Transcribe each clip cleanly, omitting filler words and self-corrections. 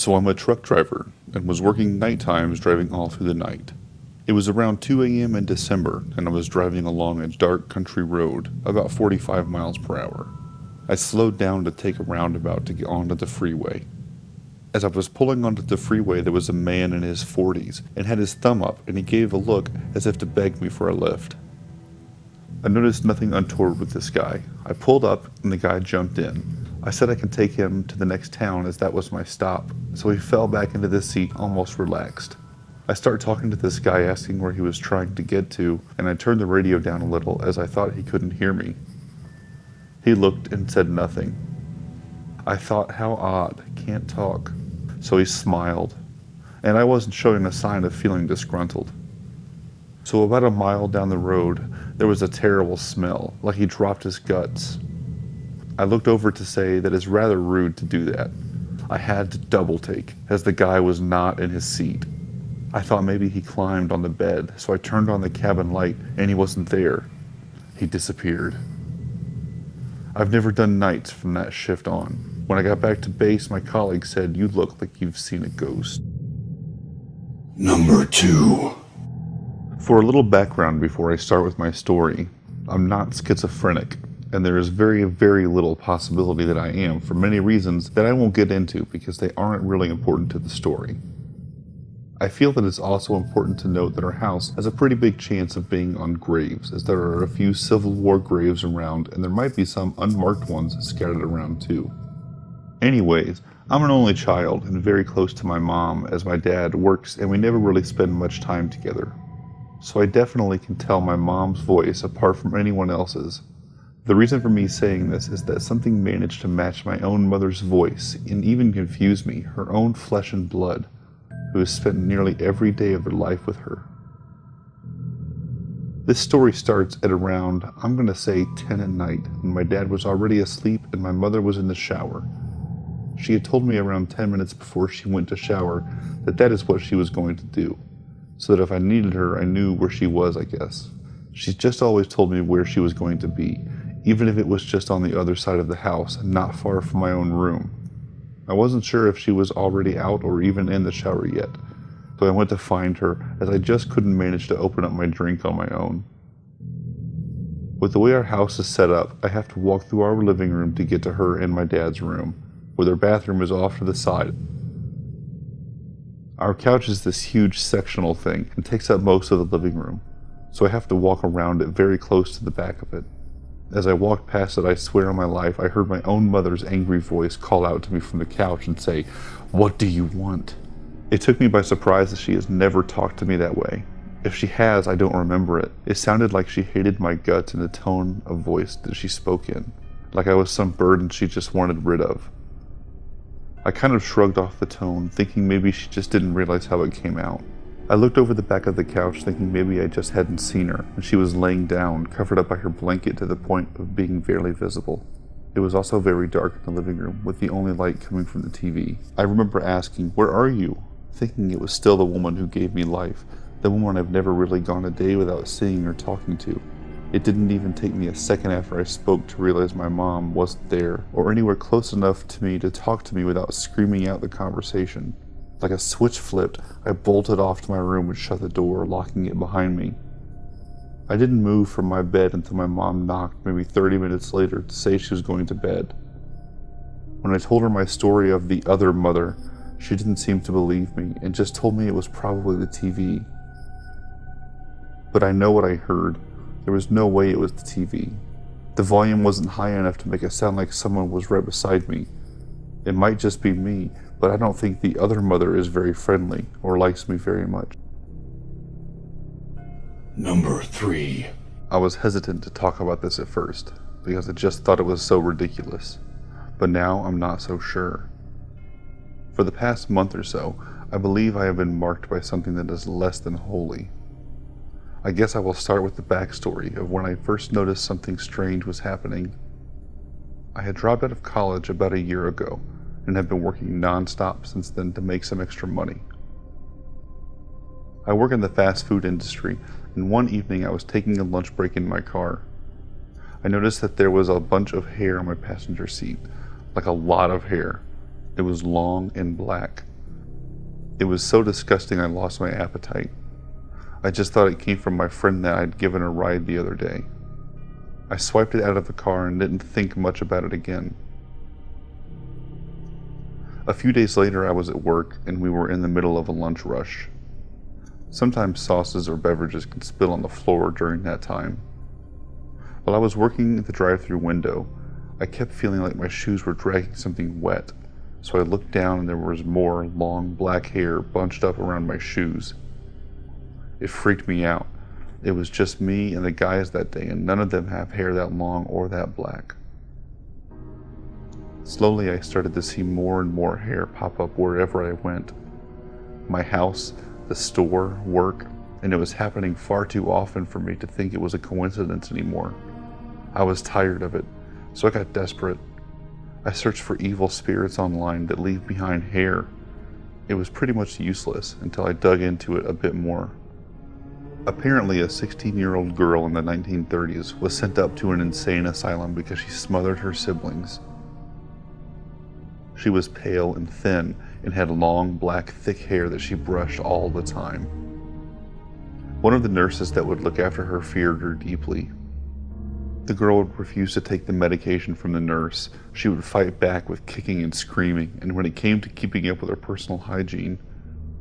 So I'm a truck driver and was working night times driving all through the night. It was around 2 a.m. in December and I was driving along a dark country road about 45 miles per hour. I slowed down to take a roundabout to get onto the freeway. As I was pulling onto the freeway, there was a man in his 40s and had his thumb up, and he gave a look as if to beg me for a lift. I noticed nothing untoward with this guy. I pulled up and the guy jumped in. I said I could take him to the next town as that was my stop, so he fell back into the seat almost relaxed. I started talking to this guy, asking where he was trying to get to, and I turned the radio down a little as I thought he couldn't hear me. He looked and said nothing. I thought, how odd, can't talk. So he smiled, and I wasn't showing a sign of feeling disgruntled. So about a mile down the road, there was a terrible smell, like he dropped his guts. I looked over to say that it's rather rude to do that. I had to double take, as the guy was not in his seat. I thought maybe he climbed on the bed, so I turned on the cabin light, and he wasn't there. He disappeared. I've never done nights from that shift on. When I got back to base, my colleague said, "You look like you've seen a ghost." Number 2. For a little background before I start with my story, I'm not schizophrenic, and there is very, very little possibility that I am, for many reasons that I won't get into because they aren't really important to the story. I feel that it's also important to note that our house has a pretty big chance of being on graves, as there are a few Civil War graves around, and there might be some unmarked ones scattered around too. Anyways, I'm an only child and very close to my mom, as my dad works and we never really spend much time together. So I definitely can tell my mom's voice apart from anyone else's. The reason for me saying this is that something managed to match my own mother's voice and even confuse me, her own flesh and blood, who has spent nearly every day of her life with her. This story starts at around, I'm going to say 10 at night, when my dad was already asleep and my mother was in the shower. She had told me around 10 minutes before she went to shower that that is what she was going to do, so that if I needed her, I knew where she was, I guess. She's just always told me where she was going to be, even if it was just on the other side of the house and not far from my own room. I wasn't sure if she was already out or even in the shower yet, so I went to find her, as I just couldn't manage to open up my drink on my own. With the way our house is set up, I have to walk through our living room to get to her and my dad's room, where their bathroom is off to the side. Our couch is this huge sectional thing and takes up most of the living room, so I have to walk around it very close to the back of it. As I walked past it, I swear on my life, I heard my own mother's angry voice call out to me from the couch and say, "What do you want?" It took me by surprise, as she has never talked to me that way. If she has, I don't remember it. It sounded like she hated my guts in the tone of voice that she spoke in, like I was some burden she just wanted rid of. I kind of shrugged off the tone, thinking maybe she just didn't realize how it came out. I looked over the back of the couch, thinking maybe I just hadn't seen her, and she was laying down, covered up by her blanket to the point of being barely visible. It was also very dark in the living room, with the only light coming from the TV. I remember asking, "Where are you?" thinking it was still the woman who gave me life, the woman I've never really gone a day without seeing or talking to. It didn't even take me a second after I spoke to realize my mom wasn't there, or anywhere close enough to me to talk to me without screaming out the conversation. Like a switch flipped, I bolted off to my room and shut the door, locking it behind me. I didn't move from my bed until my mom knocked maybe 30 minutes later to say she was going to bed. When I told her my story of the other mother, she didn't seem to believe me and just told me it was probably the TV. But I know what I heard. There was no way it was the TV. The volume wasn't high enough to make it sound like someone was right beside me. It might just be me, but I don't think the other mother is very friendly or likes me very much. Number 3. I was hesitant to talk about this at first, because I just thought it was so ridiculous. But now I'm not so sure. For the past month or so, I believe I have been marked by something that is less than holy. I guess I will start with the backstory of when I first noticed something strange was happening. I had dropped out of college about a year ago and have been working non-stop since then to make some extra money. I work in the fast food industry, and one evening I was taking a lunch break in my car. I noticed that there was a bunch of hair on my passenger seat, like a lot of hair. It was long and black, It was so disgusting I lost my appetite. I just thought it came from my friend that I'd given a ride the other day. I swiped it out of the car and didn't think much about it again. A few days later I was at work and we were in the middle of a lunch rush. Sometimes sauces or beverages can spill on the floor during that time. While I was working at the drive-thru window, I kept feeling like my shoes were dragging something wet, so I looked down and there was more long black hair bunched up around my shoes. It freaked me out. It was just me and the guys that day, and none of them have hair that long or that black. Slowly I started to see more and more hair pop up wherever I went. My house, the store, work, and it was happening far too often for me to think it was a coincidence anymore. I was tired of it, so I got desperate. I searched for evil spirits online that leave behind hair. It was pretty much useless until I dug into it a bit more. Apparently, a 16-year-old girl in the 1930s was sent up to an insane asylum because she smothered her siblings. She was pale and thin and had long, black, thick hair that she brushed all the time. One of the nurses that would look after her feared her deeply. The girl would refuse to take the medication from the nurse. She would fight back with kicking and screaming, and when it came to keeping up with her personal hygiene,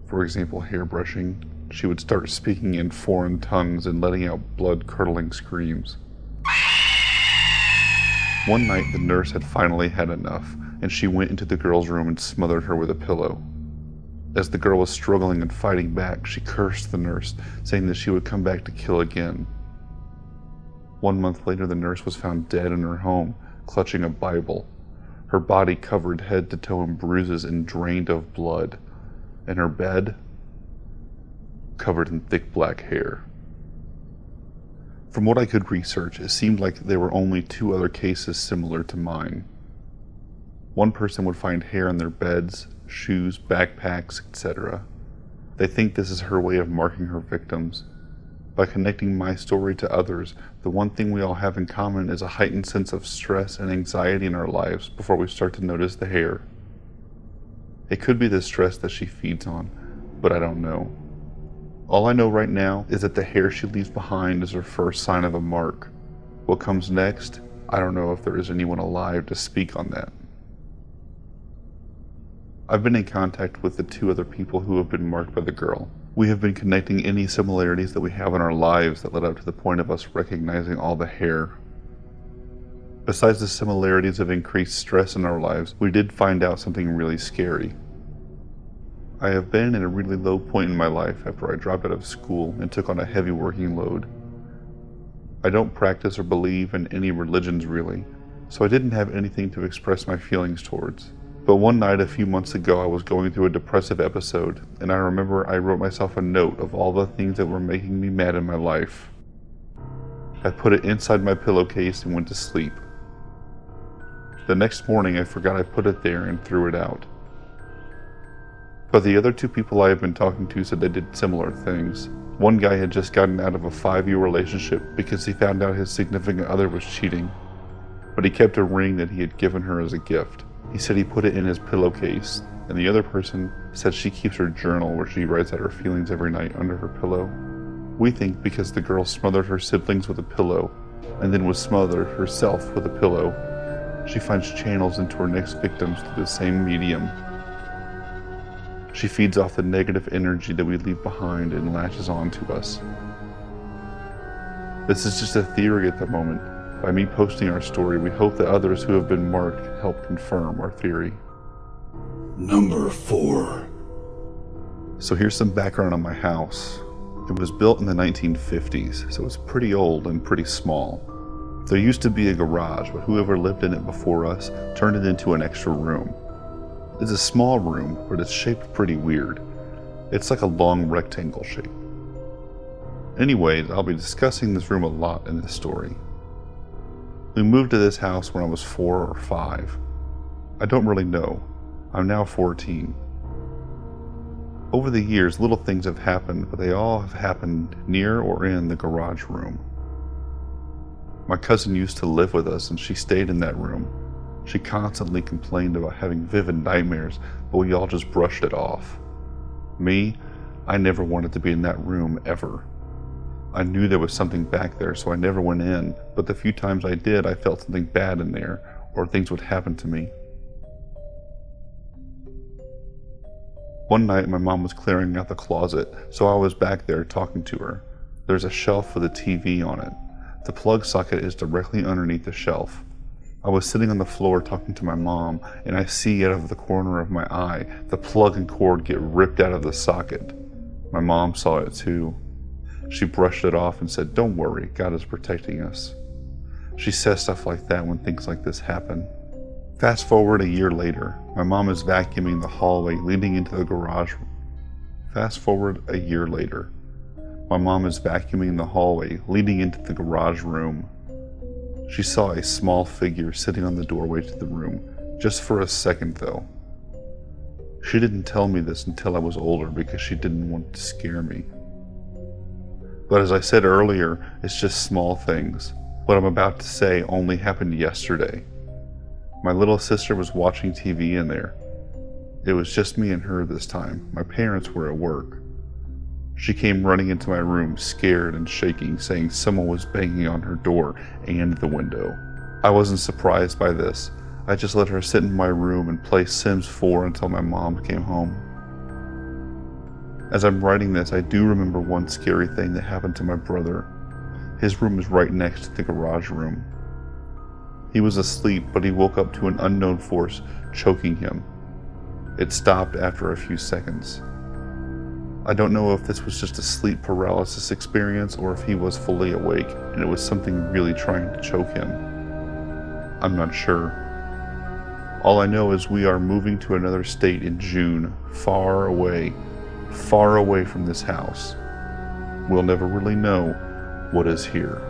for example hairbrushing, she would start speaking in foreign tongues and letting out blood-curdling screams. One night the nurse had finally had enough, and she went into the girl's room and smothered her with a pillow. As the girl was struggling and fighting back, she cursed the nurse, saying that she would come back to kill again. 1 month later, the nurse was found dead in her home, clutching a Bible, her body covered head to toe in bruises and drained of blood, and her bed covered in thick black hair. From what I could research, it seemed like there were only 2 other cases similar to mine. One person would find hair on their beds, shoes, backpacks, etc. They think this is her way of marking her victims. By connecting my story to others, the one thing we all have in common is a heightened sense of stress and anxiety in our lives before we start to notice the hair. It could be the stress that she feeds on, but I don't know. All I know right now is that the hair she leaves behind is her first sign of a mark. What comes next, I don't know if there is anyone alive to speak on that. I've been in contact with the 2 other people who have been marked by the girl. We have been connecting any similarities that we have in our lives that led up to the point of us recognizing all the hair. Besides the similarities of increased stress in our lives, we did find out something really scary. I have been in a really low point in my life after I dropped out of school and took on a heavy working load. I don't practice or believe in any religions really, so I didn't have anything to express my feelings towards. But one night a few months ago I was going through a depressive episode, and I remember I wrote myself a note of all the things that were making me mad in my life. I put it inside my pillowcase and went to sleep. The next morning I forgot I put it there and threw it out. But the other 2 people I have been talking to said they did similar things. One guy had just gotten out of a 5-year relationship because he found out his significant other was cheating, but he kept a ring that he had given her as a gift. He said he put it in his pillowcase, and the other person said she keeps her journal where she writes out her feelings every night under her pillow. We think because the girl smothered her siblings with a pillow, and then was smothered herself with a pillow, she finds channels into her next victims through the same medium. She feeds off the negative energy that we leave behind and latches on to us. This is just a theory at the moment. By me posting our story, we hope that others who have been marked help confirm our theory. Number 4. So here's some background on my house. It was built in the 1950s, so it's pretty old and pretty small. There used to be a garage, but whoever lived in it before us turned it into an extra room. It's a small room, but it's shaped pretty weird. It's like a long rectangle shape. Anyways, I'll be discussing this room a lot in this story. We moved to this house when I was 4 or 5. I don't really know. I'm now 14. Over the years, little things have happened, but they all have happened near or in the garage room. My cousin used to live with us and she stayed in that room. She constantly complained about having vivid nightmares, but we all just brushed it off. Me, I never wanted to be in that room ever. I knew there was something back there, so I never went in, but the few times I did, I felt something bad in there, or things would happen to me. One night, my mom was clearing out the closet, so I was back there talking to her. There's a shelf with a TV on it. The plug socket is directly underneath the shelf. I was sitting on the floor talking to my mom, and I see out of the corner of my eye the plug and cord get ripped out of the socket. My mom saw it too. She brushed it off and said, "Don't worry, God is protecting us." She says stuff like that when things like this happen. Fast forward a year later, my mom is vacuuming the hallway leading into the garage. Fast forward a year later, my mom is vacuuming the hallway leading into the garage room. She saw a small figure sitting on the doorway to the room, just for a second though. She didn't tell me this until I was older because she didn't want to scare me. But as I said earlier, it's just small things. What I'm about to say only happened yesterday. My little sister was watching TV in there. It was just me and her this time. My parents were at work. She came running into my room, scared and shaking, saying someone was banging on her door and the window. I wasn't surprised by this. I just let her sit in my room and play Sims 4 until my mom came home. As I'm writing this, I do remember one scary thing that happened to my brother. His room is right next to the garage room. He was asleep, but he woke up to an unknown force choking him. It stopped after a few seconds. I don't know if this was just a sleep paralysis experience or if he was fully awake and it was something really trying to choke him. I'm not sure. All I know is we are moving to another state in June, far away from this house. We'll never really know what is here.